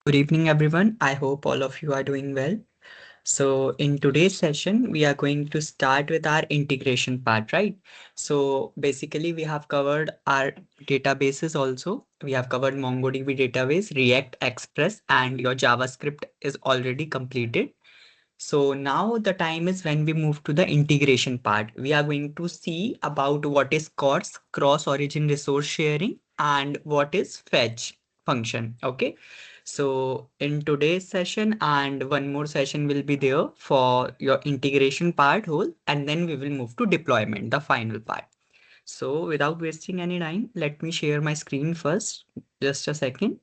Good evening, everyone. I hope all of you are doing well. So in today's session, we are going to start with our integration part, right? So basically, we have covered our databases also. We have covered MongoDB database, React, Express, and your JavaScript is already completed. So now the time is when we move to the integration part. We are going to see about what is CORS, cross-origin resource sharing, and what is fetch function. Okay. So in today's session and one more session will be there for your integration part whole, and then we will move to deployment, the final part. So without wasting any time, let me share my screen first. Just a second.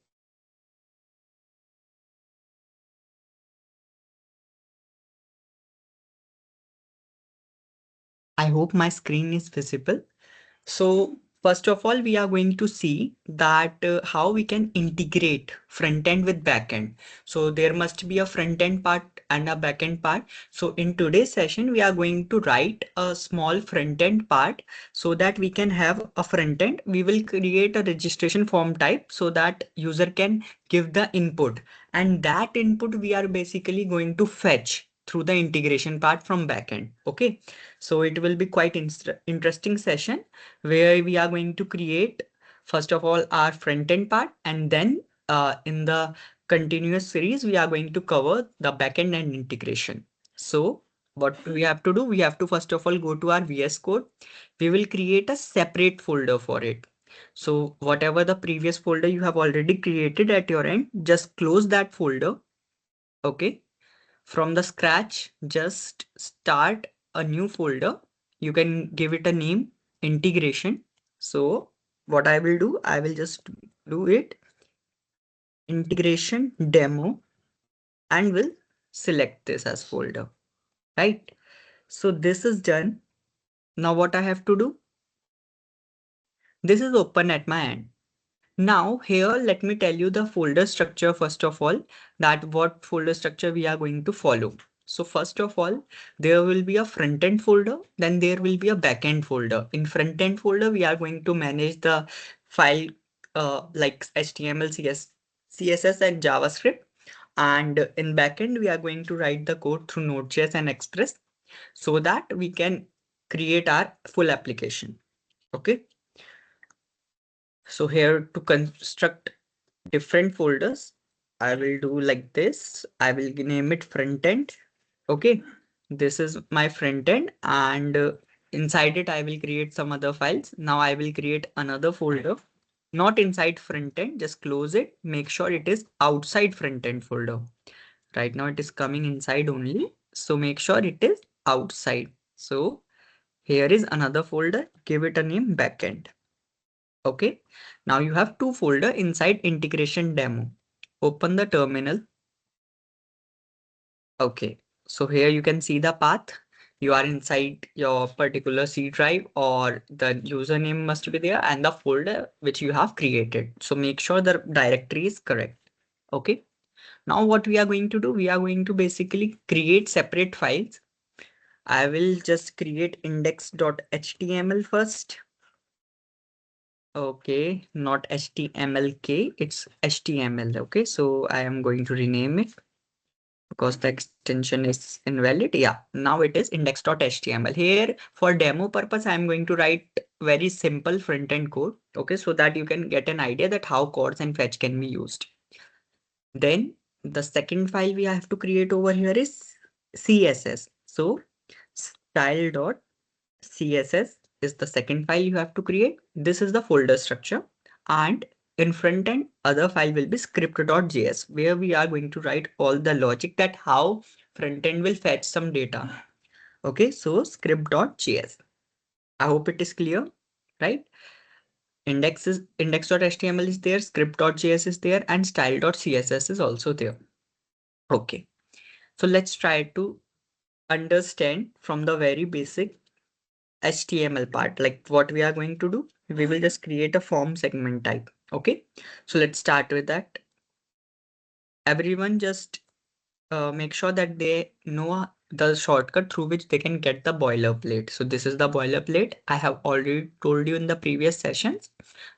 I hope my screen is visible. So first of all, we are going to see that how we can integrate front end with back end. So there must be a front end part and a back end part. So in today's session, we are going to write a small front end part so that we can have a front end. We will create a registration form type so that user can give the input, and that input we are basically going to fetch through the integration part from backend. Okay, so it will be quite interesting session where we are going to create first of all our front end part, and then in the continuous series we are going to cover the backend and integration. So what we have to do, we have to first of all go to our VS Code. We will create a separate folder for it. So whatever the previous folder you have already created at your end, just close that folder. Okay, from the scratch, just start a new folder. You can give it a name, integration. So what I will do, I will just do it integration demo and will select this as folder, right? So this is done. Now what I have to do, this is open at my end. Now here, let me tell you the folder structure first of all, that what folder structure we are going to follow. So first of all, there will be a front end folder, then there will be a back end folder. In front end folder, we are going to manage the file like HTML, CSS and JavaScript. And in backend, we are going to write the code through Node.js and Express so that we can create our full application. Okay. So here to construct different folders, I will do like this. I will name it front end. Okay, this is my front end, and inside it I will create some other files. Now I will create another folder, not inside front end, just close it. Make sure it is outside front end folder. Right now it is coming inside only. So make sure it is outside. So here is another folder, give it a name backend. Okay, now you have two folder inside integration demo. Open the terminal. Okay, so here you can see the path. You are inside your particular C drive, or the username must be there and the folder which you have created. So make sure the directory is correct. Okay, now what we are going to do, we are going to basically create separate files. I will just create index.html first. Okay, not HTMLK, it's HTML. Okay, so I am going to rename it because the extension is invalid. Yeah, now it is index.html. Here for demo purpose, I'm going to write very simple front end code. Okay, so that you can get an idea that how chords and fetch can be used. Then the second file we have to create over here is CSS. So style.css is the second file you have to create. This is the folder structure, and in front end other file will be script.js, where we are going to write all the logic that how front end will fetch some data. Okay, so script.js. I hope it is clear, right? Index.html is there, script.js is there, and style.css is also there. Okay, so let's try to understand from the very basic HTML part. Like what we are going to do, we will just create a form segment type. Okay, so let's start with that. Everyone just make sure that they know the shortcut through which they can get the boilerplate. So this is the boilerplate. I have already told you in the previous sessions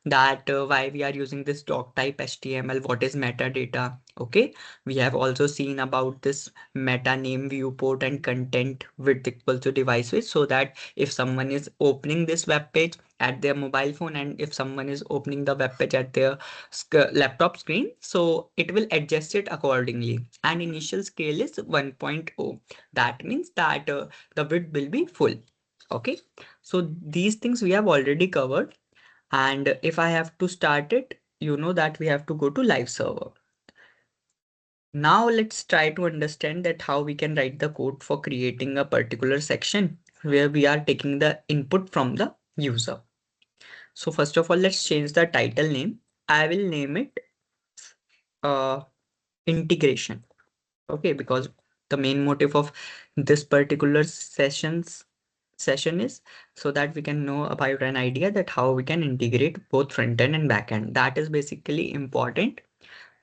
that why we are using this doc type HTML, what is metadata. Okay, we have also seen about this meta name viewport and content width equal to device width, so that if someone is opening this web page at their mobile phone and if someone is opening the web page at their laptop screen, so it will adjust it accordingly. And initial scale is 1.0. That means that the width will be full. Okay, so these things we have already covered. And if I have to start it, you know that we have to go to live server. Now let's try to understand that how we can write the code for creating a particular section where we are taking the input from the user. So first of all, let's change the title name. I will name it uh, integration. Okay, because the main motive of this particular session is so that we can know about an idea that how we can integrate both front end and back end. That is basically important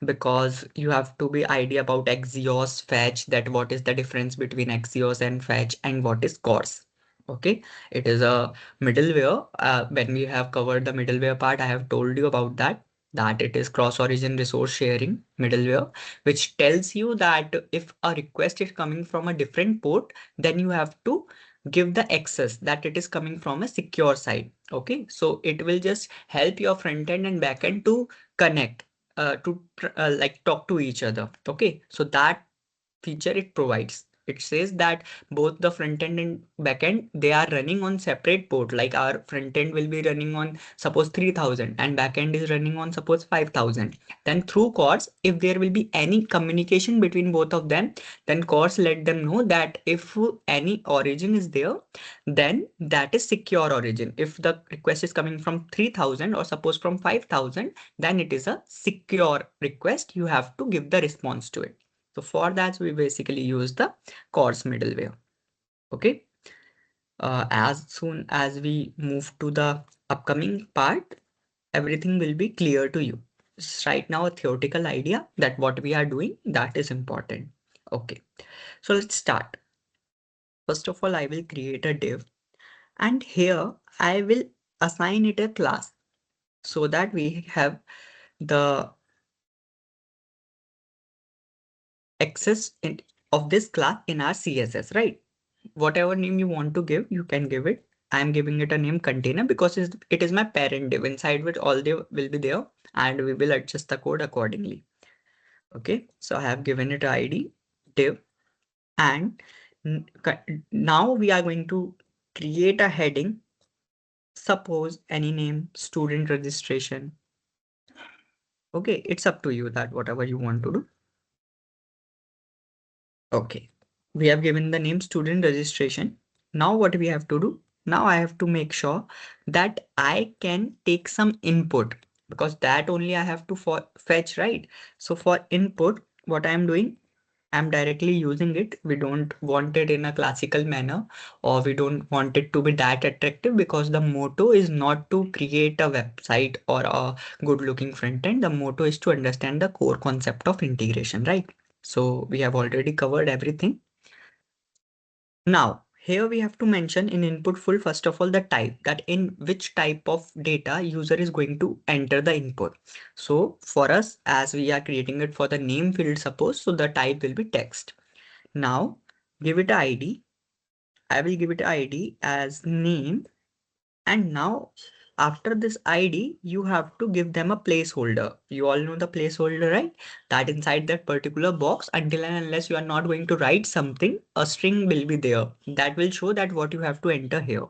because you have to be idea about Axios, fetch, that what is the difference between Axios and fetch and what is CORS. Okay, it is a middleware. When we have covered the middleware part, I have told you about that it is cross-origin resource sharing middleware, which tells you that if a request is coming from a different port, then you have to give the access that it is coming from a secure side. Okay, so it will just help your front end and back end to connect like talk to each other. Okay, so that feature it provides. It says that both the front end and back end, they are running on separate port. Like our front end will be running on suppose 3000 and back end is running on suppose 5000. Then through CORS, if there will be any communication between both of them, then CORS let them know that if any origin is there, then that is secure origin. If the request is coming from 3000 or suppose from 5000, then it is a secure request. You have to give the response to it. So for that, we basically use the CORS middleware. Okay. As soon as we move to the upcoming part, everything will be clear to you. It's right now a theoretical idea that what we are doing, that is important. Okay. So let's start. First of all, I will create a div and here I will assign it a class so that we have the access of this class in our CSS, right? Whatever name you want to give, you can give it. I'm giving it a name container because it is my parent div inside which all they will be there and we will adjust the code accordingly. Okay, so I have given it ID div and now we are going to create a heading. Suppose any name, student registration. Okay, it's up to you that whatever you want to do. Okay, we have given the name student registration. Now what we have to do? Now I have to make sure that I can take some input because that only I have to fetch, right? So for input, what I am doing, I'm directly using it. We don't want it in a classical manner or we don't want it to be that attractive because the motto is not to create a website or a good looking front end. The motto is to understand the core concept of integration, right? So we have already covered everything. Now, here we have to mention in input full, first of all, the type that in which type of data user is going to enter the input. So for us, as we are creating it for the name field, suppose, so the type will be text. Now give it a ID. I will give it ID as name. And now after this ID, you have to give them a placeholder. You all know the placeholder, right? That inside that particular box, until and unless you are not going to write something, a string will be there. That will show that what you have to enter here.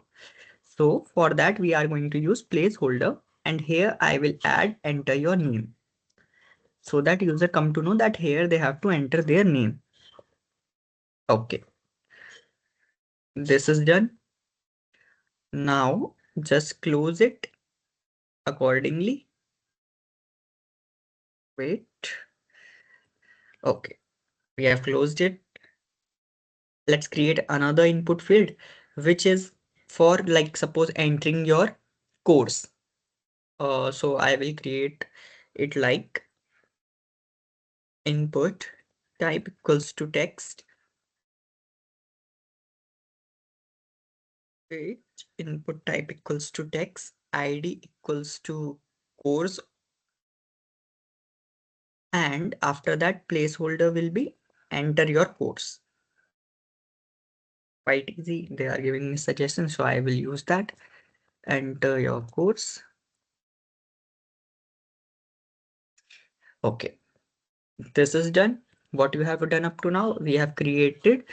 So for that, we are going to use placeholder. And here I will add enter your name. So that user come to know that here they have to enter their name. Okay, this is done. Now just close it accordingly. Wait. Okay, we have closed it. Let's create another input field, which is for like suppose entering your course. So I will create it like input type equals to text Page input type equals to text, ID equals to course, and after that placeholder will be enter your course. Quite easy. They are giving me suggestions, so I will use that. Enter your course. Okay, this is done. What you have done up to now, we have created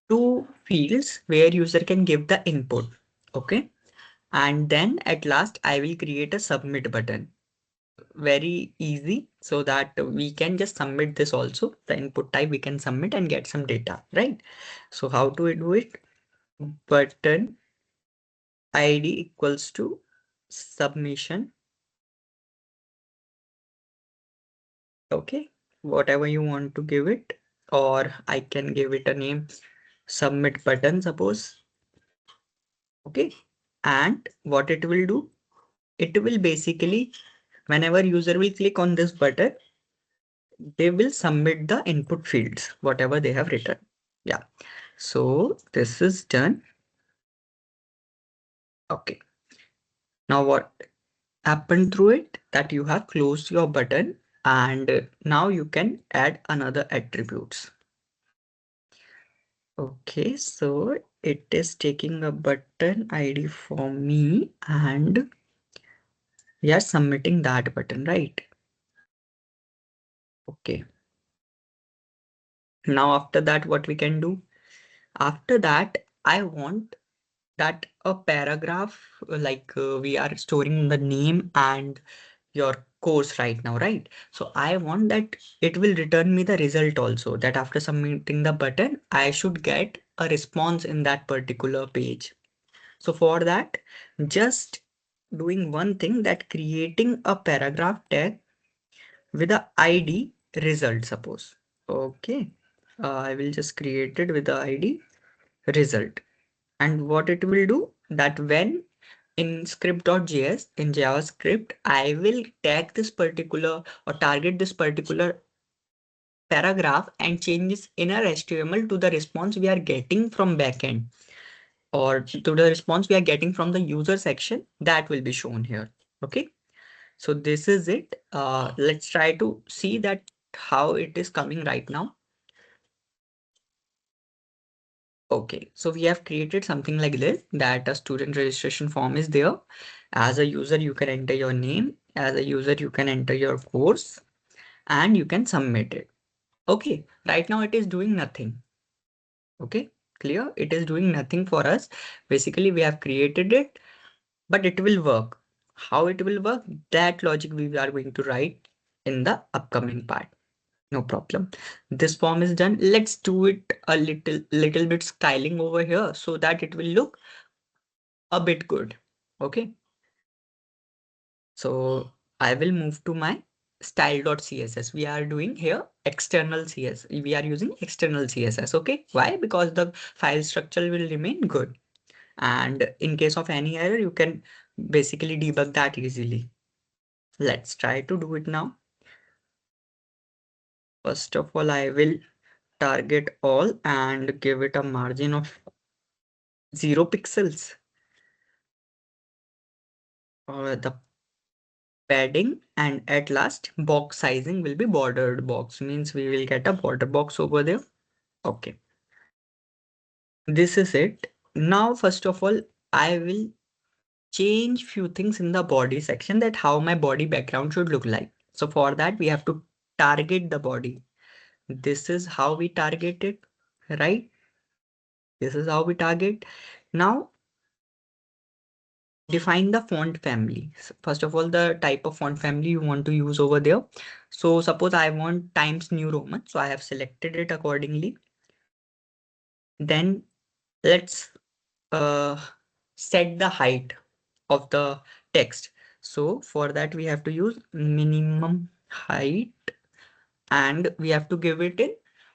two fields where user can give the input. Okay, and then at last I will create a submit button. Very easy, so that we can just submit this also. The input type we can submit and get some data, right? So how do we do it? Button ID equals to submission. Okay, whatever you want to give it, or I can give it a name, submit button, suppose. Okay, and what it will do, it will basically, whenever user will click on this button, they will submit the input fields, whatever they have written. Yeah, so this is done. Okay, now what happened through it, that you have closed your button, and now you can add another attributes. Okay, so it is taking a button ID for me, and we are submitting that button, right? Okay. Now after that, what we can do? After that, I want that a paragraph, we are storing the name and your course right now, right? So I want that it will return me the result also, that after submitting the button, I should get a response in that particular page. So for that, just doing one thing, that creating a paragraph tag with the ID result, suppose. Okay, I will just create it with the ID result. And what it will do, that when in script.js, in JavaScript, I will tag this particular or target this particular paragraph and change this inner HTML to the response we are getting from backend, or to the response we are getting from the user section, that will be shown here. Okay, so this is it. Let's try to see that how it is coming right now. Okay, so we have created something like this, that a student registration form is there. As a user, you can enter your name. As a user, you can enter your course and you can submit it. Okay, right now it is doing nothing. Okay, clear? It is doing nothing for us. Basically, we have created it, but it will work. How it will work, that logic we are going to write in the upcoming part. No problem. This form is done. Let's do it a little bit styling over here so that it will look a bit good. Okay. So I will move to my style.css. We are doing here external CS. We are using external CSS. Okay. Why? Because the file structure will remain good. And in case of any error, you can basically debug that easily. Let's try to do it now. First of all, I will target all and give it a margin of 0 pixels. The padding, and at last box sizing will be bordered box, means we will get a border box over there. Okay, this is it. Now first of all, I will change few things in the body section, that how my body background should look like. So for that we have to target the body. This is how we target it, right? This is how we target. Now define the font family. First of all, the type of font family you want to use over there. So suppose I want Times New Roman, so I have selected it accordingly. Then let's uh, set the height of the text. So for that we have to use minimum height, and we have to give it in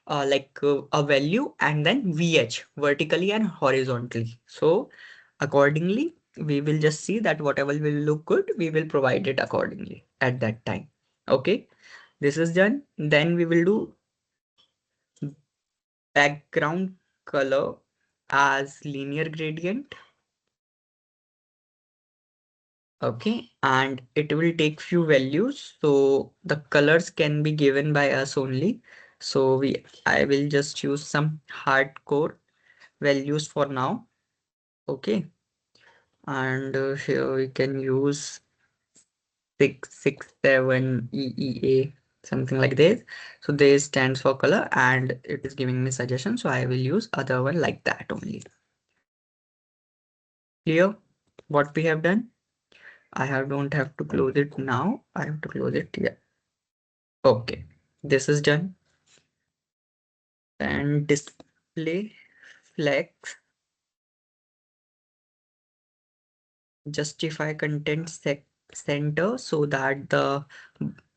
a value, and then VH vertically and horizontally. So accordingly, we will just see that whatever will look good, we will provide it accordingly at that time. Okay, this is done. Then we will do background color as linear gradient. Okay, and it will take few values. So the colors can be given by us only. So I will just use some hardcore values for now. Okay, and here we can use 667 EEA, something like this. So this stands for color and it is giving me suggestion. So I will use other one like that only. Clear what we have done? Don't have to close it now. I have to close it here. Okay, this is done. And display flex justify content center so that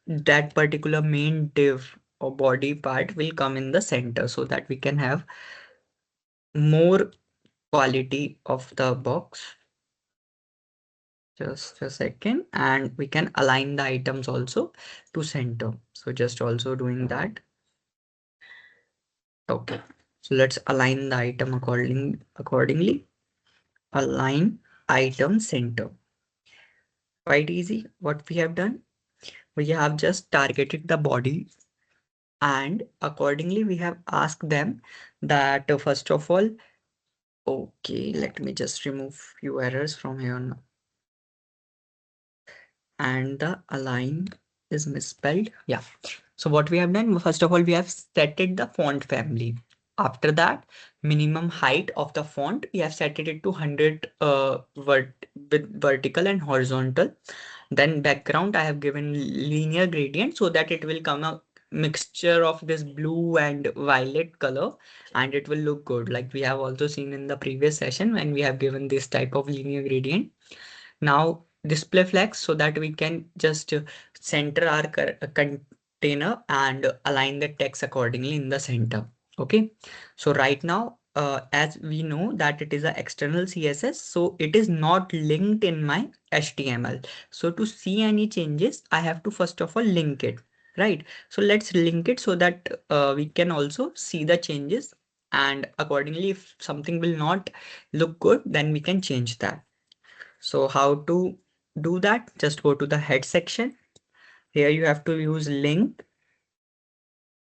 that particular main div or body part will come in the center so that we can have more quality of the box. Just a second, and we can align the items also to center. So just also doing that. Okay, so let's align the item accordingly. Align item center. Quite easy. What we have done, we have just targeted the body, and accordingly we have asked them that first of all, okay, let me just remove few errors from here now. And the align is misspelled. Yeah. So what we have done, first of all, we have set it the font family. After that, minimum height of the font, we have set it to 100 with vertical and horizontal. Then background, I have given linear gradient so that it will come a mixture of this blue and violet color and it will look good. Like we have also seen in the previous session when we have given this type of linear gradient. Now display flex so that we can just center our container and align the text accordingly in the center. Okay, so right now as we know that it is an external CSS, so it is not linked in my HTML. So to see any changes, I have to first of all link it, right? So let's link it so that we can also see the changes, and accordingly if something will not look good, then we can change that. So how to do that? Just go to the head section. Here you have to use link,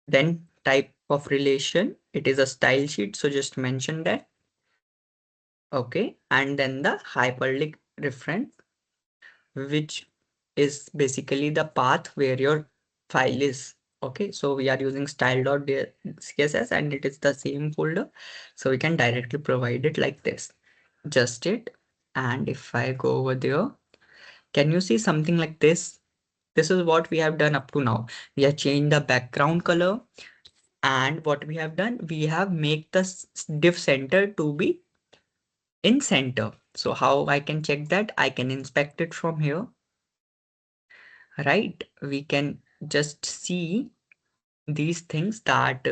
then type of relation. It is a style sheet, so just mention that. Okay, and then the hyperlink reference, which is basically the path where your file is. Okay, so we are using style.css and it is the same folder. So we can directly provide it like this. Just it. And if I go over there, can you see something like this? This is what we have done up to now. We have changed the background color, and what we have done, we have make the div center to be in center. So how I can check that? I can inspect it from here, right? We can just see these things that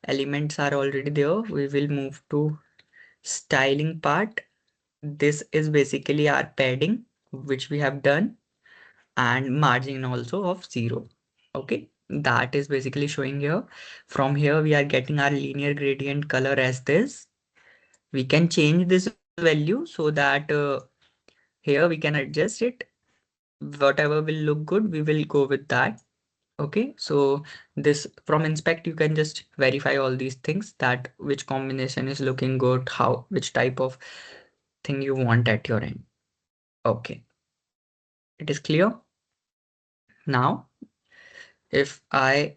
elements are already there. We will move to styling part. This is basically our padding, which we have done, and margin also of 0. Okay, that is basically showing here. From here we are getting our linear gradient color as this. We can change this value so that here we can adjust it. Whatever will look good, we will go with that. Okay, so this from inspect you can just verify all these things, that which combination is looking good, how which type of thing you want at your end. Okay, it is clear. Now if I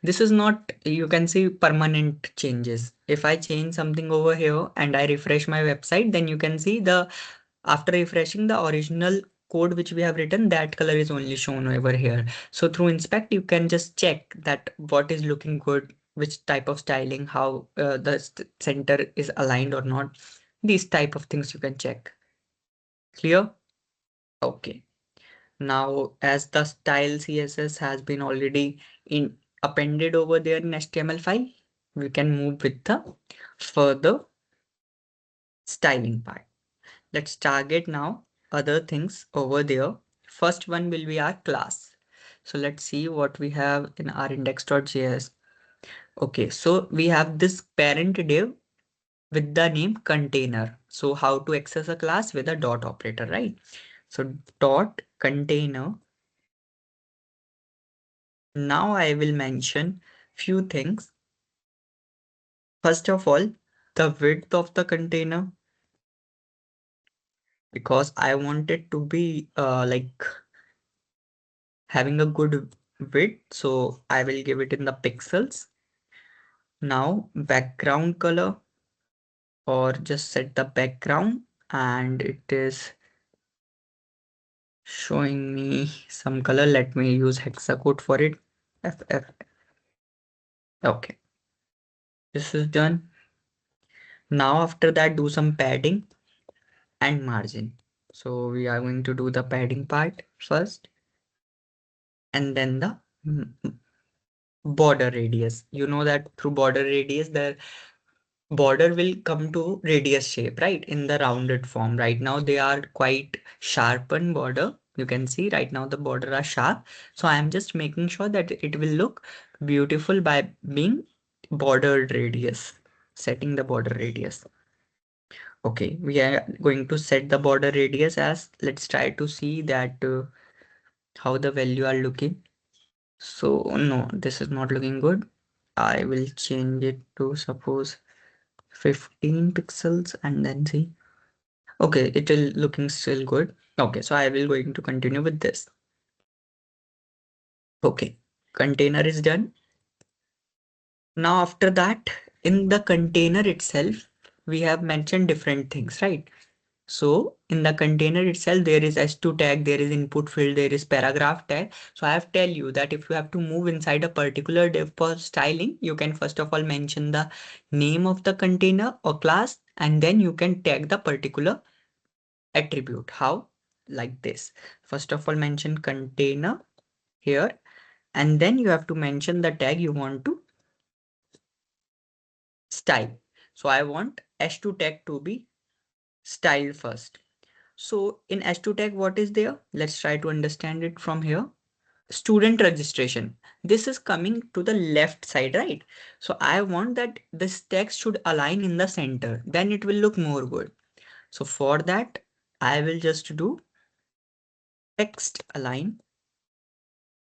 this is not, you can see permanent changes. If I change something over here and I refresh my website, then you can see after refreshing the original code which we have written, that color is only shown over here. So through inspect, you can just check that what is looking good, which type of styling, how the center is aligned or not. These type of things you can check. Clear? Okay. Now, as the style CSS has been already appended over there in HTML file, we can move with the further styling part. Let's target now other things over there. First one will be our class. So let's see what we have in our index.js. Okay, so we have this parent div with the name container. So how to access a class with a dot operator, right? So dot container. Now I will mention few things. First of all, the width of the container, because I want it to be like having a good width. So I will give it in the pixels. Now background color, or just set the background, and it is showing me some color. Let me use hexacode for it. FF. Okay, this is done. Now after that, do some padding and margin. So we are going to do the padding part first, and then the border radius. You know that through border radius, the border will come to radius shape, right? In the rounded form. Right now they are quite sharpened border. You can see right now the border are sharp. So I am just making sure that it will look beautiful by being bordered radius, setting the border radius. Okay, we are going to set the border radius as, let's try to see that how the value are looking. So no, this is not looking good. I will change it to suppose 15 pixels and then see. Okay, it will looking still good. Okay, so I will going to continue with this. Okay, container is done. Now after that, in the container itself, we have mentioned different things, right? So in the container itself, there is h2 tag, there is input field, there is paragraph tag. So I have tell you that if you have to move inside a particular div for styling, you can first of all mention the name of the container or class, and then you can tag the particular attribute. How? Like this. First of all, mention container here, and then you have to mention the tag you want to style. So I want h2 tag to be styled first. So in h2 tag, what is there? Let's try to understand it from here. Student registration. This is coming to the left side, right? So I want that this text should align in the center. Then it will look more good. So for that, I will just do text align,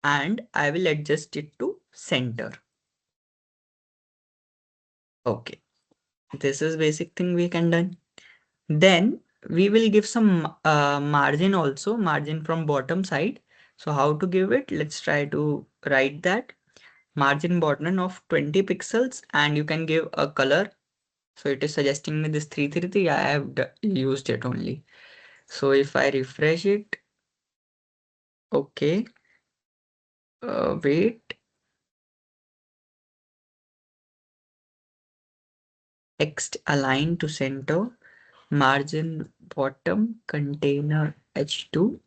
and I will adjust it to center. Okay, this is basic thing we can done. Then we will give some margin also, margin from bottom side. So how to give it? Let's try to write that. Margin bottom of 20 pixels, and you can give a color. So it is suggesting me this 333. I have used it only. So if I refresh it, okay, wait, text align to center, margin bottom container h2.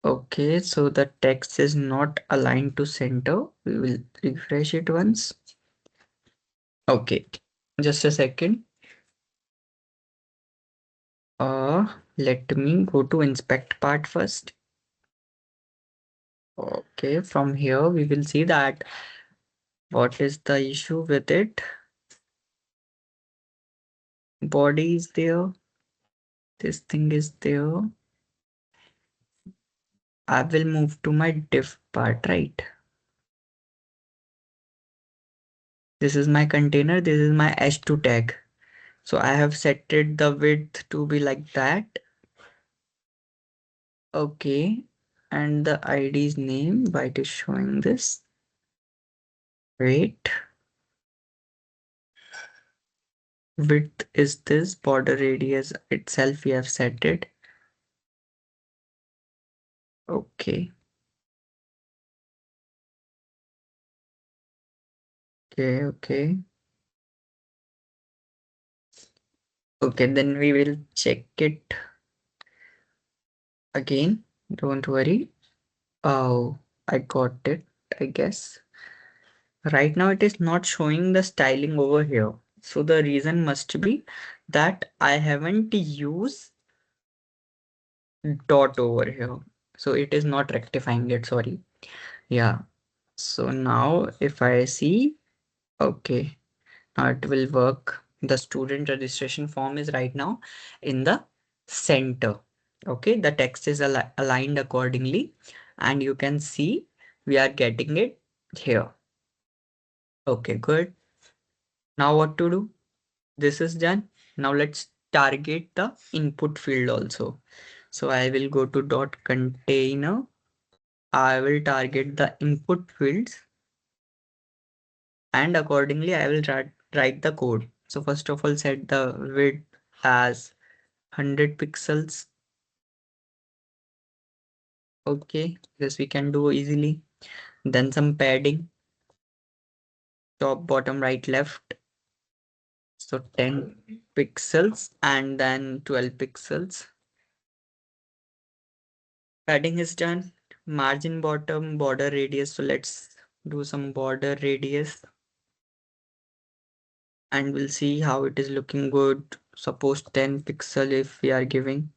Okay, so the text is not aligned to center. We will refresh it once. Okay, just a second. Let me go to inspect part first. Okay, from here we will see that what is the issue with it. Body is there. This thing is there. I will move to my div part, right? This is my container. This is my h2 tag. So I have set it the width to be like that. Okay. And the ID's name, why it is showing this? Wait. Width is this, border radius itself we have set it. Okay. Okay. Okay, then we will check it again. Don't worry. Oh, I got it, I guess. Right now it is not showing the styling over here. So the reason must be that I haven't used dot over here. So it is not rectifying it, sorry. Yeah. So now if I see, okay, now it will work. The student registration form is right now in the center. Okay, the text is aligned accordingly, and you can see we are getting it here. Okay, good. Now what to do? This is done. Now let's target the input field also. So I will go to dot container. I will target the input fields, and accordingly I will write the code. So first of all, set the width as 100 pixels. Okay, this we can do easily. Then some padding, top, bottom, right, left. So 10 pixels and then 12 pixels. Padding is done. Margin bottom, border radius. So let's do some border radius and we'll see how it is looking good. Suppose 10 pixel if we are giving.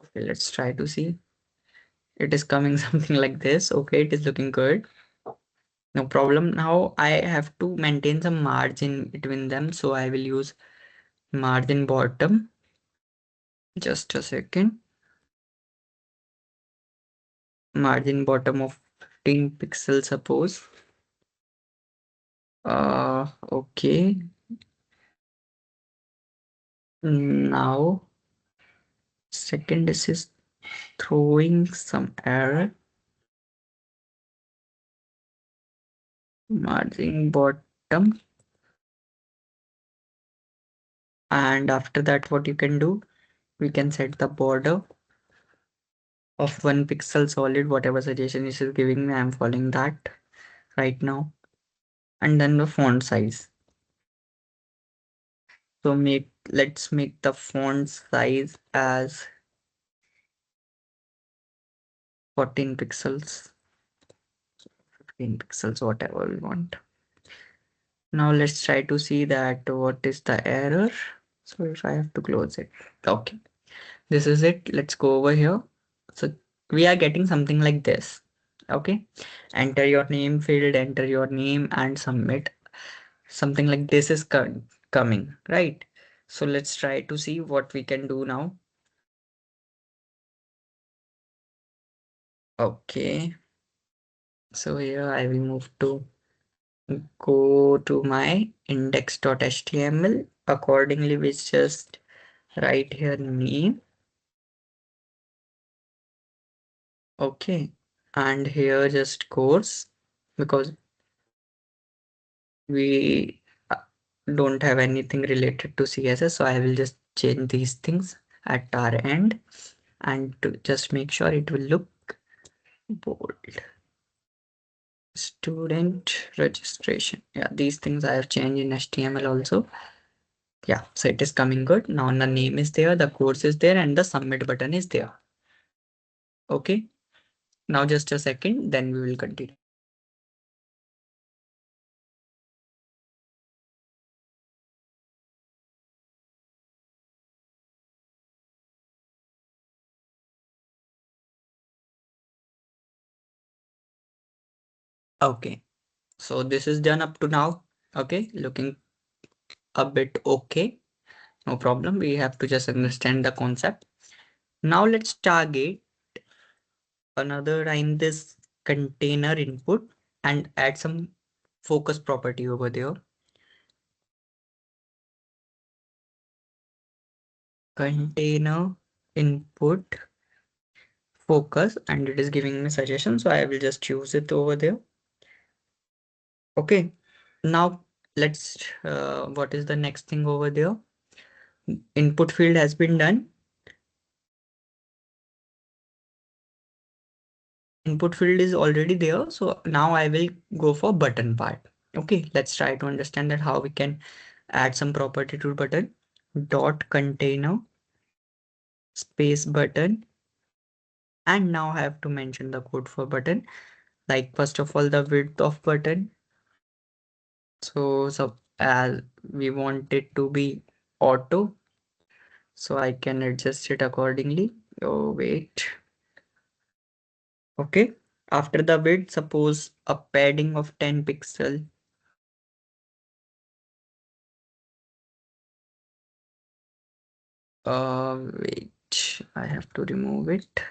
Okay, let's try to see. It is coming something like this. Okay, it is looking good. No problem. Now I have to maintain some margin between them. So I will use margin bottom. Just a second. Margin bottom of 15 pixels, suppose. Okay. Now, second, this is throwing some error. Margin bottom. And after that, what you can do, we can set the border of 1 pixel solid, whatever suggestion it is giving me, I'm following that right now. And then the font size. So let's make the font size as 14 pixels, 15 pixels, whatever we want. Now let's try to see that what is the error. So if I have to close it, okay, this is it. Let's go over here. So we are getting something like this. Okay, enter your name field, enter your name and submit. Something like this is coming, right? So let's try to see what we can do now. Okay, so here I will move to go to my index.html. Accordingly, we just write here name. Okay, and here just course, because we don't have anything related to CSS, so I will just change these things at our end and to just make sure it will look bold. Student registration. Yeah, these things I have changed in HTML also. Yeah, so it is coming good. Now the name is there, the course is there, and the submit button is there. Okay, now just a second, then we will continue. Okay, so this is done up to now. Okay, looking a bit okay. No problem. We have to just understand the concept. Now let's target another time this container input and add some focus property over there. Container input focus, and it is giving me suggestion. So I will just choose it over there. Okay. Now let's, what is the next thing over there? Input field has been done. Input field is already there. So now I will go for button part. Okay, let's try to understand that how we can add some property to button. Dot container space button. And now I have to mention the code for button. Like first of all, the width of button. So as we want it to be auto, so I can adjust it accordingly. Oh, wait. Okay. After the width, suppose a padding of 10 pixel. Wait. which I have to remove it.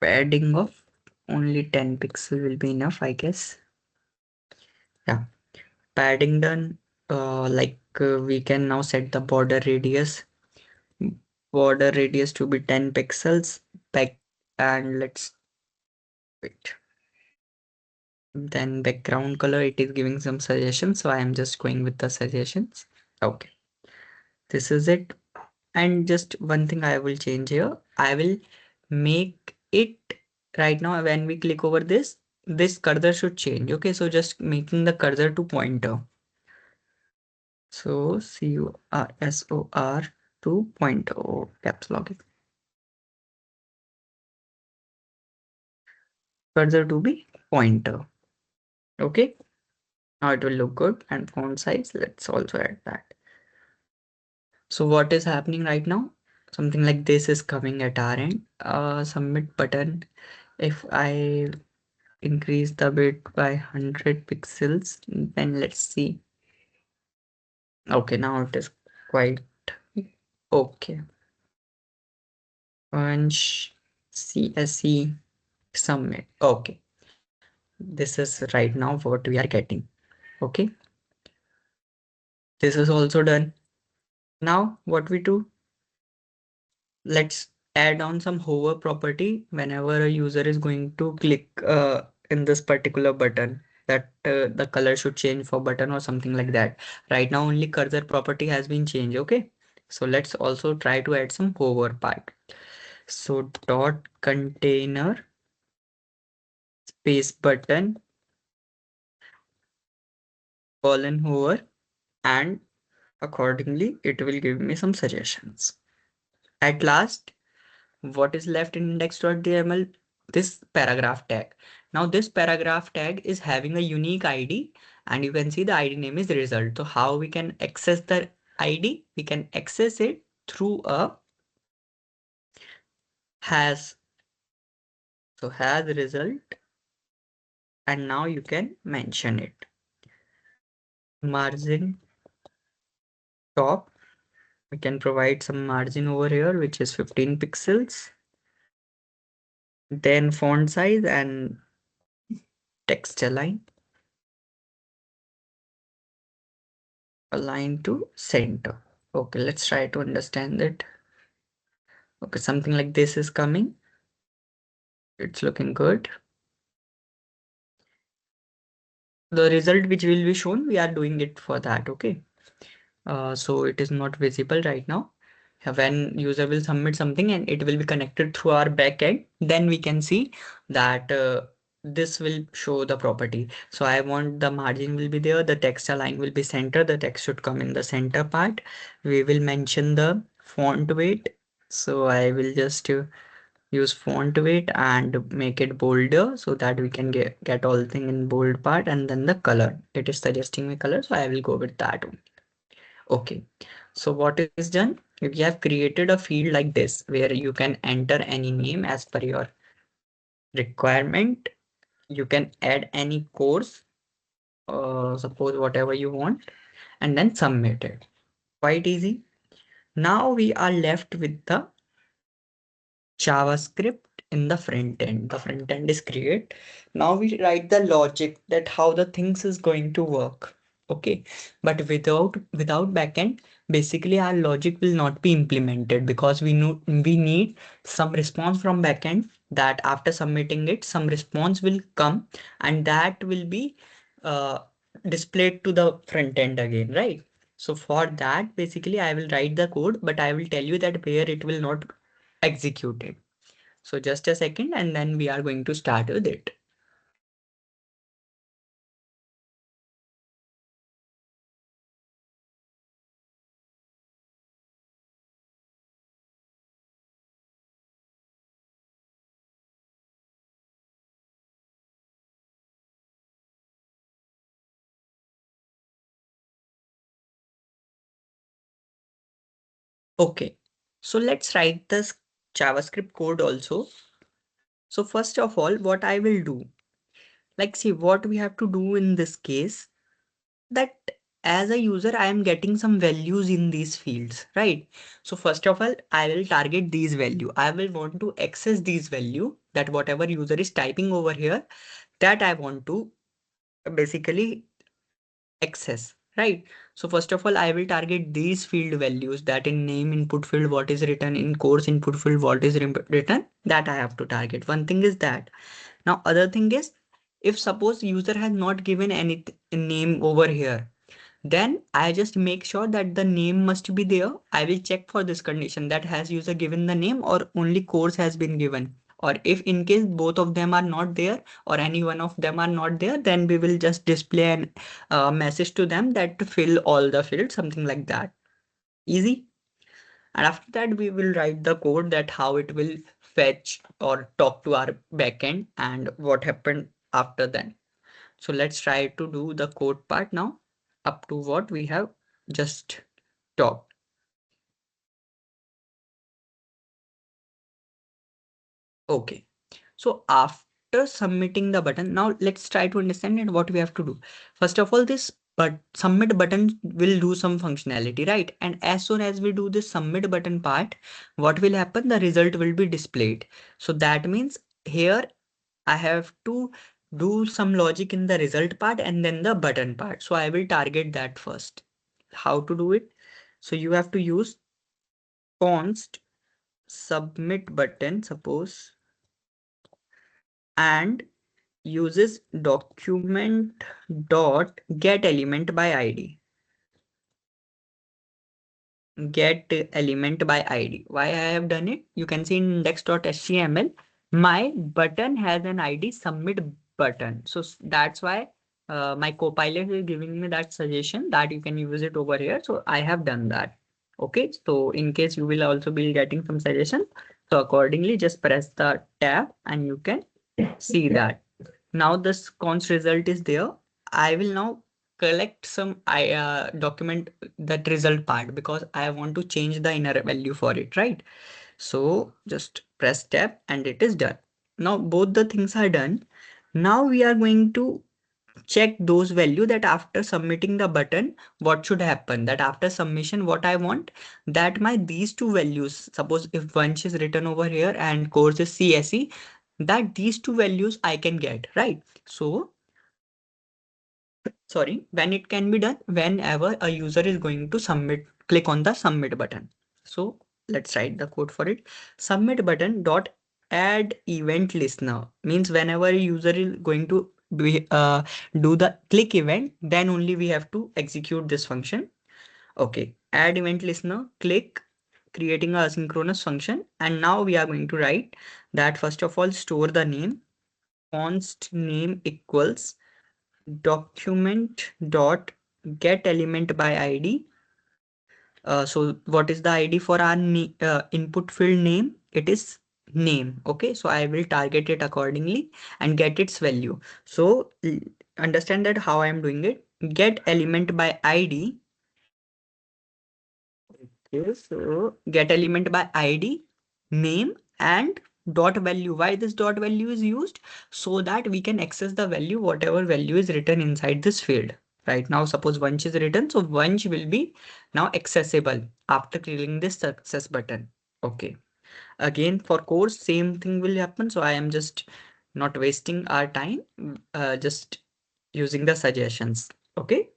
Padding of only 10 pixel will be enough, I guess. Yeah, padding done. We can now set the border radius to be 10 pixels back, and let's wait. Then background color, it is giving some suggestions, so I am just going with the suggestions. Okay, this is it. And just one thing I will change here, I will make it right now when we click over this cursor should change. Okay, so just making the cursor to pointer. So cursor to pointer, caps lock it. Cursor to be pointer. Okay, now it will look good. And font size, let's also add that. So what is happening right now? Something like this is coming at our end. Submit button. If I increase the bit by 100 pixels, then let's see. Okay, now it is quite okay. Punch CSE submit. Okay, this is right now what we are getting. Okay, this is also done. Now what we do? Let's add on some hover property whenever a user is going to click in this particular button, that the color should change for button or something like that. Right now only cursor property has been changed. Okay, so let's also try to add some hover part. So dot container space button colon hover, and accordingly it will give me some suggestions. At last, what is left in index.html? This paragraph tag. Now this paragraph tag is having a unique ID, and you can see the ID name is result. So how we can access the ID? We can access it through a has. So has result, and now you can mention it. Margin top. We can provide some margin over here, which is 15 pixels. Then font size and text align to center. Okay, let's try to understand it. Okay, something like this is coming. It's looking good. The result which will be shown, we are doing it for that. Okay. So it is not visible right now. When user will submit something and it will be connected through our backend, then we can see that this will show the property. So I want the margin will be there, the text align will be center, the text should come in the center part. We will mention the font weight. So I will just use font weight and make it bolder so that we can get all thing in bold part. And then the color, it is suggesting me color, so I will go with that one. Okay, so what is done? We have created a field like this where you can enter any name as per your requirement. You can add any course, suppose whatever you want, and then submit it. Quite easy. Now we are left with the JavaScript in the front end. The front end is create. Now we write the logic that how the things is going to work. Okay, but without backend, basically our logic will not be implemented because we need some response from backend, that after submitting it, some response will come, and that will be uh, displayed to the front end again, right? So for that, basically I will write the code, but I will tell you that where it will not executed. So just a second, and then we are going to start with it. Okay, so let's write this JavaScript code also. So first of all, what I will do, like see what we have to do in this case, that as a user, I am getting some values in these fields, right? So first of all, I will target these value. I will want to access these value, that whatever user is typing over here, that I want to basically access, right? So first of all, I will target these field values, that in name input field, what is written, in course input field, what is written, that I have to target. One thing is that. Now, other thing is, if suppose user has not given any name over here, then I just make sure that the name must be there. I will check for this condition, that has user given the name or only course has been given. Or if in case both of them are not there or any one of them are not there, then we will just display an message to them that to fill all the fields, something like that. Easy. And after that, we will write the code that how it will fetch or talk to our backend and what happened after that. So let's try to do the code part now, up to what we have just talked. Okay. So after submitting the button, now let's try to understand it, what we have to do. First of all, this but submit button will do some functionality, right? And as soon as we do this submit button part, what will happen? The result will be displayed. So that means here I have to do some logic in the result part and then the button part. So I will target that first. How to do it? So you have to use const submit button, suppose, and uses document dot get element by id. Get element by id. Why I have done it? You can see in index.html, my button has an id submit button. So that's why my copilot is giving me that suggestion that you can use it over here. So I have done that. Okay, so in case you will also be getting some suggestion, so accordingly just press the tab and you can see that. Now this const result is there. I will now collect some document that result part because I want to change the inner value for it, right? So just press tab and it is done. Now both the things are done. Now we are going to check those value that after submitting the button, what should happen, that after submission, what I want, that my these two values, suppose if bunch is written over here and course is CSE, that these two values I can get, right? So sorry, when it can be done, whenever a user is going to submit, click on the submit button. So let's write the code for it. Submit button dot add event listener means whenever a user is going to do the click event, then only we have to execute this function. Okay, add event listener, click, creating a asynchronous function. And now we are going to write that first of all, store the name, const name equals document dot get element by id. So what is the id for our input field name? It is name. Okay, so I will target it accordingly and get its value. So understand that how I am doing it. Get element by id. Okay, so get element by id, name, and dot value. Why this dot value is used? So that we can access the value, whatever value is written inside this field. Right now, suppose Vanch is written, so Vanch will be now accessible after clicking this success button. Okay. Again, for course, same thing will happen. So I am just not wasting our time, just using the suggestions. Okay.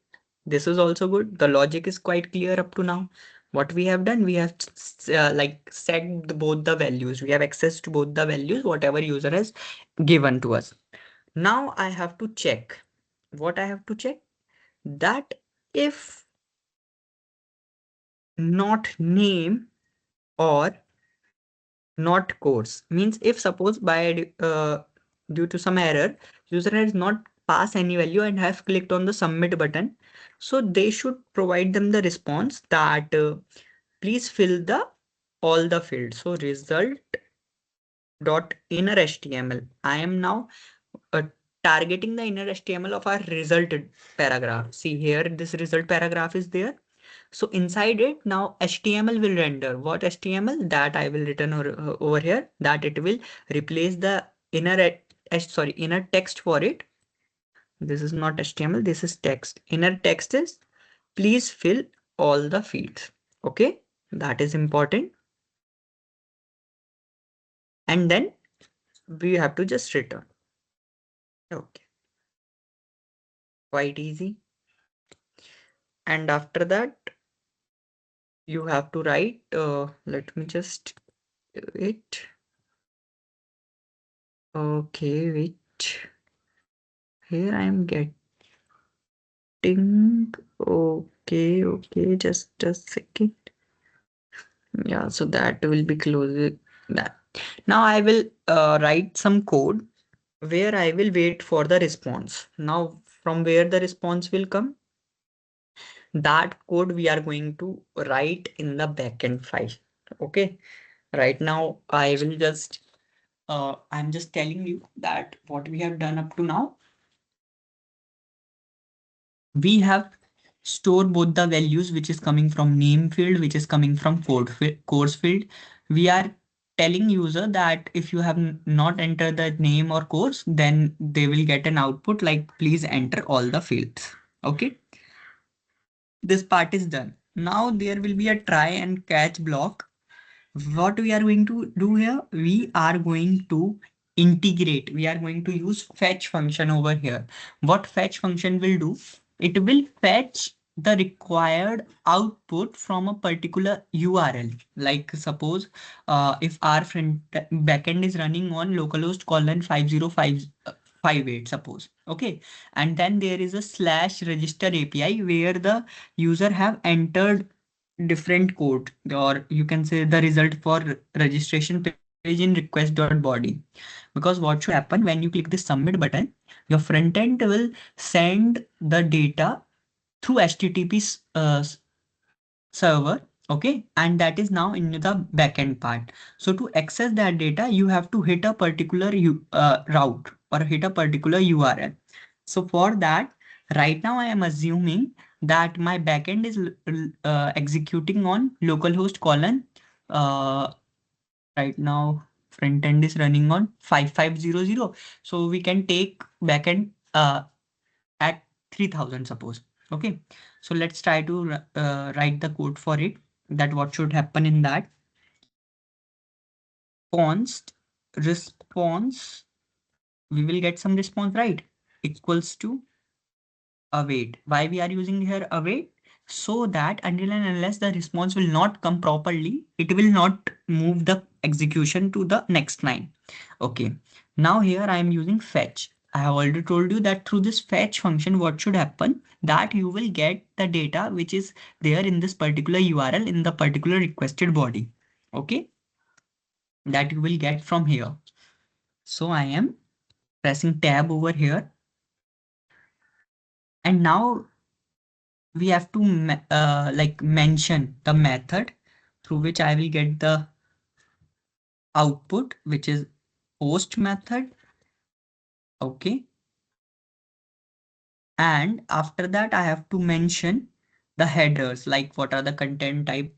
This is also good. The logic is quite clear up to now. What we have done, we have like set both the values. We have access to both the values, whatever user has given to us. Now I have to check. What I have to check? That if not name or not course, means if suppose by due to some error, user has not passed any value and have clicked on the submit button, so they should provide them the response that please fill the all the fields. So result dot inner html, I am now uh, targeting the inner html of our result paragraph. See here, this result paragraph is there. So inside it now HTML will render. What HTML? That I will return over here, that it will replace the inner text for it. This is not HTML, this is text. Inner text is please fill all the fields. Okay, that is important. And then we have to just return. Okay, quite easy. And after that, you have to write, let me just wait. Okay, wait. Here I am getting. Okay, just a second. Yeah, so that will be closing that. Now I will write some code where I will wait for the response. Now, from where the response will come, that code we are going to write in the backend file. Okay, right now I will just I'm just telling you that what we have done up to now, we have stored both the values which is coming from name field, which is coming from course field. We are telling user that if you have not entered the name or course, then they will get an output like please enter all the fields. Okay, this part is done. Now there will be a try and catch block. What we are going to do here, we are going to integrate. We are going to use fetch function over here. What fetch function will do? It will fetch the required output from a particular URL. Like suppose if our front backend is running on localhost colon 50558, suppose. Okay. And then there is a slash register API where the user have entered different code, or you can say the result for registration page in request.body. Because what should happen when you click the submit button, your front end will send the data through HTTP server. Okay, and that is now in the backend part. So to access that data, you have to hit a particular route or hit a particular URL. So for that, right now I am assuming that my backend is executing on localhost colon. Uh, right now, front end is running on 5500. So we can take backend at 3000, suppose. Okay, so let's try to write the code for it. That what should happen in that const response. We will get some response, right? Equals to await. Why we are using here await? So that until and unless the response will not come properly, it will not move the execution to the next line. Okay. Now here I am using fetch. I have already told you that through this fetch function, what should happen? That you will get the data which is there in this particular URL in the particular requested body. Okay. That you will get from here. So I am pressing tab over here. And now we have to like mention the method through which I will get the output, which is post method. Okay. And after that, I have to mention the headers, like what are the content type,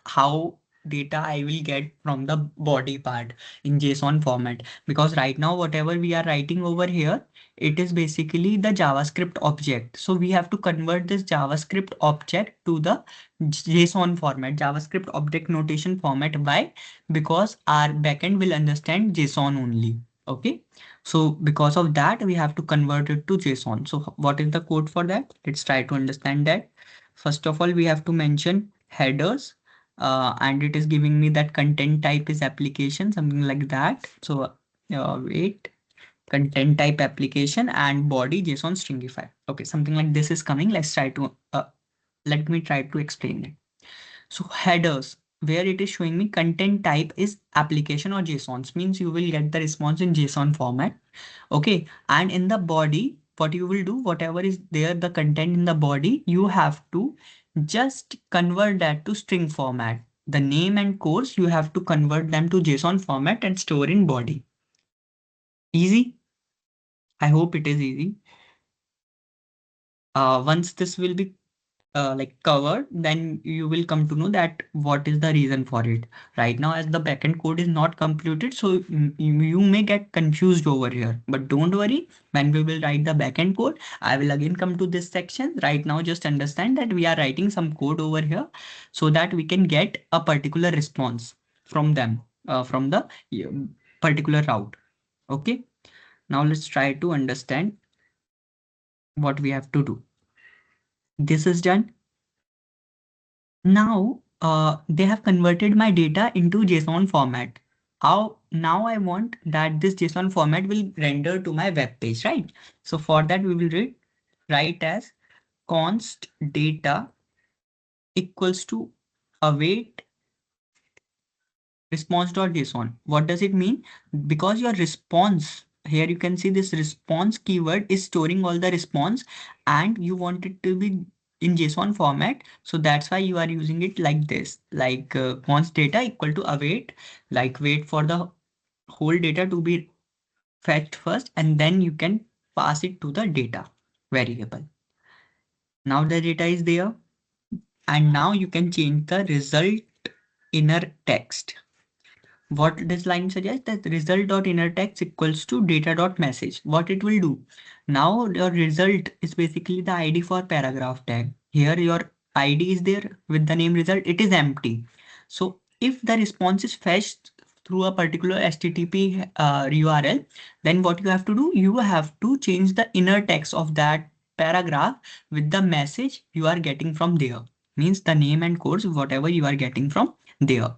how data I will get from the body part in JSON format. Because right now, whatever we are writing over here, it is basically the JavaScript object. So we have to convert this JavaScript object to the JSON format, JavaScript object notation format. Why? Because our backend will understand JSON only. Okay. So because of that, we have to convert it to JSON. So what is the code for that? Let's try to understand that. First of all, we have to mention headers, and it is giving me that content type is application, something like that. So wait, content type application and body JSON stringify. Okay, something like this is coming. Let me try to explain it. So headers, where it is showing me content type is application or JSONs, means you will get the response in JSON format. Okay, and in the body, what you will do, whatever is there, the content in the body, you have to just convert that to string format. The name and course, you have to convert them to JSON format and store in body. Easy? I hope it is easy. Once this will be like covered, then you will come to know that what is the reason for it. Right now, as the backend code is not completed, so you may get confused over here. But don't worry, when we will write the backend code, I will again come to this section. Right now, just understand that we are writing some code over here so that we can get a particular response from them, from the particular route. Okay. Now let's try to understand what we have to do. This is done. Now, they have converted my data into JSON format. How now I want that this JSON format will render to my web page, right? So for that we will write as const data equals to await response.json. What does it mean? Because your response here, you can see this response keyword is storing all the response and you want it to be in JSON format. So that's why you are using it like this, like const data equal to await, like wait for the whole data to be fetched first and then you can pass it to the data variable. Now the data is there and now you can change the result inner text. What this line suggests that result.inner text equals to data.message. What it will do? Now your result is basically the ID for paragraph tag. Here your ID is there with the name result. It is empty. So if the response is fetched through a particular HTTP URL, then what you have to do? You have to change the inner text of that paragraph with the message you are getting from there. Means the name and codes, whatever you are getting from there.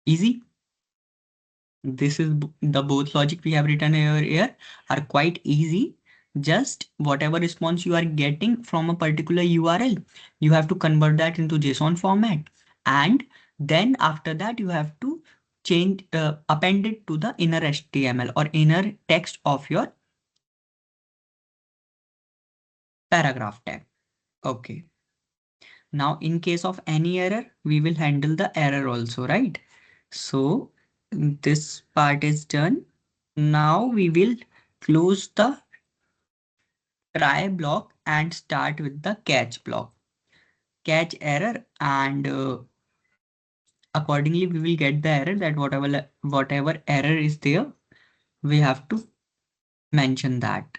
Easy. This is the both logic we have written here are quite easy. Just whatever response you are getting from a particular URL, you have to convert that into JSON format. And then after that, you have to change, append it to the inner HTML or inner text of your paragraph tag. Okay. Now, in case of any error, we will handle the error also, right? So this part is done. Now we will close the try block and start with the catch block. Catch error and accordingly we will get the error that whatever error is there, we have to mention that.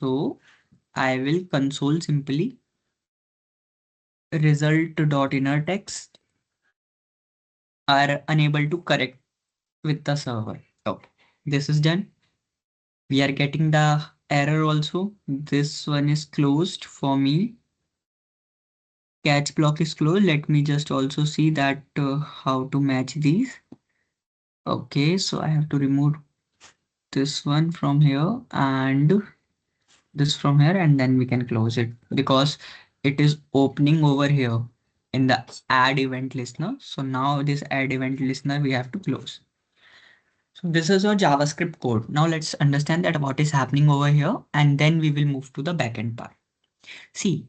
So I will console simply result.inner text are unable to correct with the server. Okay, this is done. We are getting the error also. This one is closed for me. Catch block is closed. Let me just also see that how to match these. Okay, so I have to remove this one from here and this from here, and then we can close it because it is opening over here in the add event listener. So now this add event listener we have to close. So this is your JavaScript code. Now let's understand that what is happening over here, and then we will move to the backend part. See,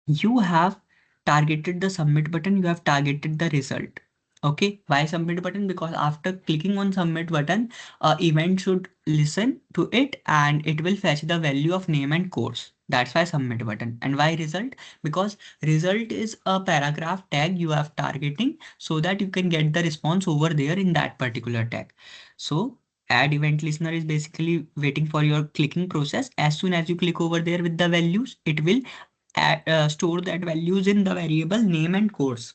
you have targeted the submit button, you have targeted the result. Okay, why submit button? Because after clicking on submit button, event should listen to it and it will fetch the value of name and course. That's why submit button. And why result? Because result is a paragraph tag you have targeting so that you can get the response over there in that particular tag. So add event listener is basically waiting for your clicking process. As soon as you click over there with the values, it will store that values in the variable name and course.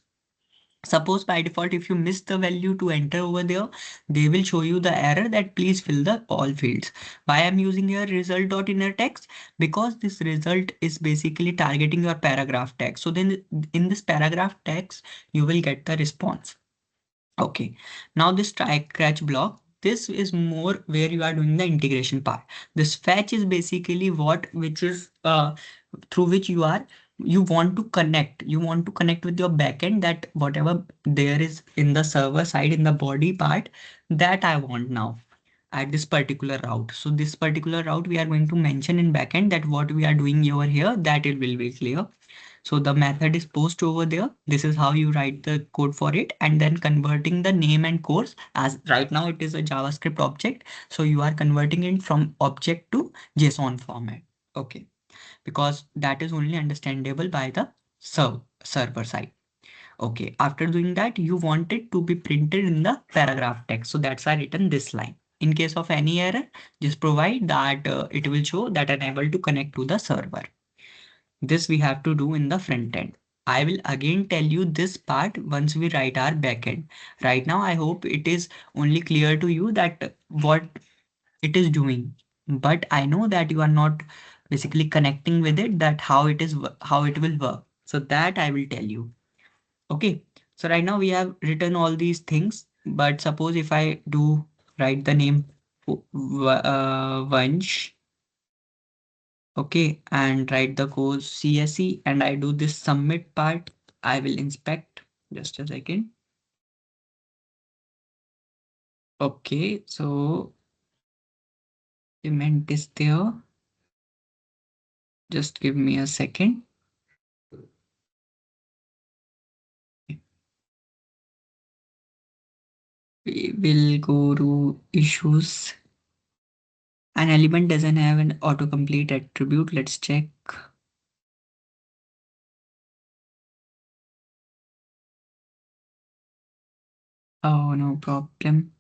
Suppose by default, if you miss the value to enter over there, they will show you the error that please fill the all fields. Why I'm using here result.inner text? Because this result is basically targeting your paragraph text. So then in this paragraph text, you will get the response. Okay, now this try catch block, this is more where you are doing the integration part. This fetch is basically which is through which you want to connect with your backend, that whatever there is in the server side in the body part that I want now at this particular route. So this particular route we are going to mention in backend that what we are doing over here, that it will be clear. So the method is post over there. This is how you write the code for it, and then converting the name and course, as right now it is a JavaScript object. So you are converting it from object to JSON format. Okay. because that is only understandable by the server side. Okay, after doing that, you want it to be printed in the paragraph text. So that's why I written this line. In case of any error, just provide that it will show that unable to connect to the server. This we have to do in the front end. I will again tell you this part once we write our backend. Right now, I hope it is only clear to you that what it is doing. But I know that you are not basically connecting with it, that how it is, how it will work. So that I will tell you. Okay. So right now we have written all these things, but suppose if I do write the name Vansh, okay, and write the code CSE and I do this submit part, I will inspect. Just a second. Okay, so payment is there. Just give me a second. We will go to issues. An element doesn't have an autocomplete attribute. Let's check. Oh, no problem.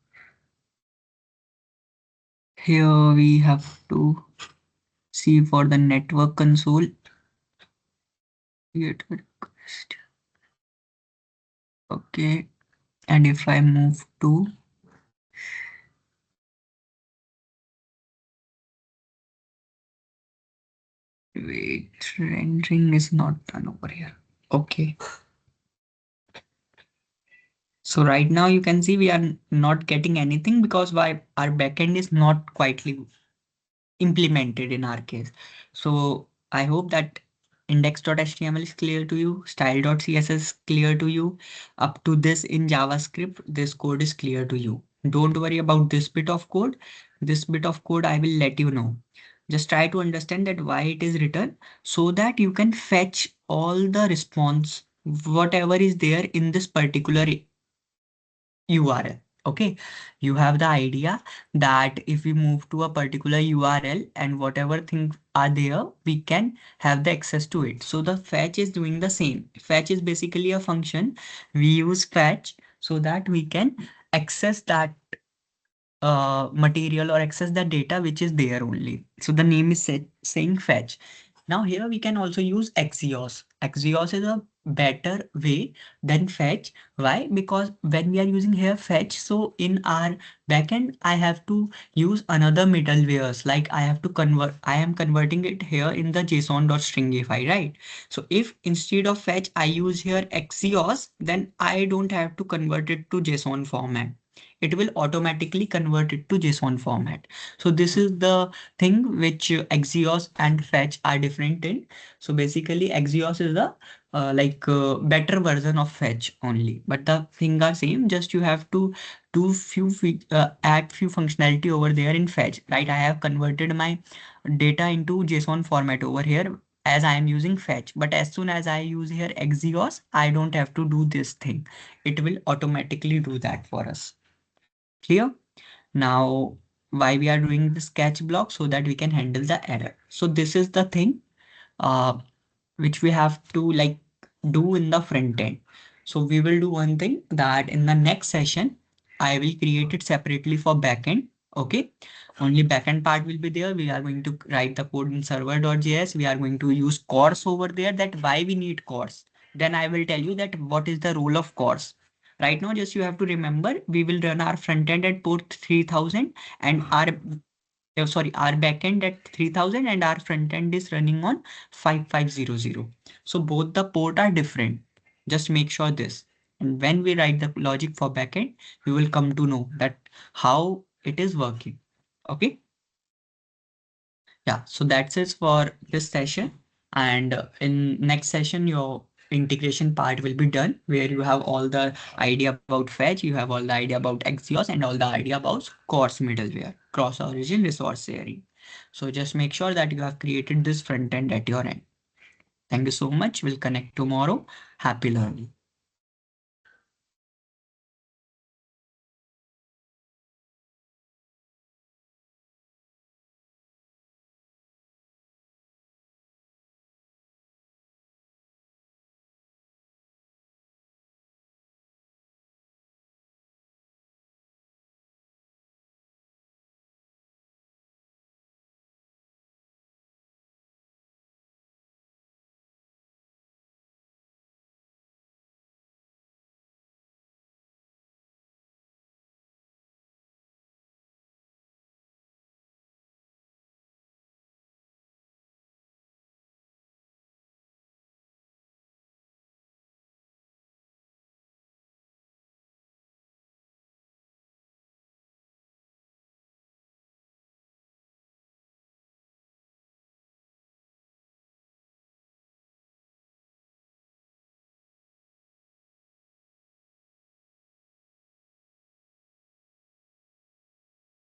Here we have to see for the network console. Create a request. Okay. And if I move to wait, rendering is not done over here. Okay. So right now you can see we are not getting anything because why our backend is not quietly implemented in our case. So I hope that index.html is clear to you, style.css is clear to you. Up to this in JavaScript, this code is clear to you. Don't worry about this bit of code. This bit of code I will let you know. Just try to understand that why it is written so that you can fetch all the response, whatever is there in this particular URL. Okay, you have the idea that if we move to a particular URL and whatever things are there, we can have the access to it. So the fetch is doing the same. Fetch is basically a function. We use fetch so that we can access that material or access the data which is there only. So the name is saying fetch. Now here we can also use Axios. Axios is a better way than fetch. Why? Because when we are using here fetch, so in our backend, I have to use another middlewares. Like I have to convert, I am converting it here in the JSON.stringify, right? So if instead of fetch, I use here Axios, then I don't have to convert it to JSON format. It will automatically convert it to JSON format. So this is the thing which Axios and fetch are different in. So basically Axios is the better version of fetch only, but the thing are same. Just you have to do add few functionality over there in fetch, right? I have converted my data into JSON format over here as I am using fetch, but as soon as I use here Axios, I don't have to do this thing. It will automatically do that for us. Clear? Now, why we are doing the sketch block so that we can handle the error. So this is the thing which we have to do in the front end. So we will do one thing that in the next session, I will create it separately for backend. Okay. Only backend part will be there. We are going to write the code in server.js. We are going to use course over there, that why we need course. Then I will tell you that what is the role of course. Right now, just you have to remember, we will run our front end at port 3000 and our backend at 3000 and our front end is running on 5500. So both the port are different. Just make sure this. And when we write the logic for backend, we will come to know that how it is working. Okay. Yeah, so that's it for this session. And in next session, your integration part will be done where you have all the idea about fetch, you have all the idea about Axios and all the idea about course middleware, cross origin resource sharing. So just make sure that you have created this front end at your end. Thank you so much. We'll connect tomorrow. Happy learning.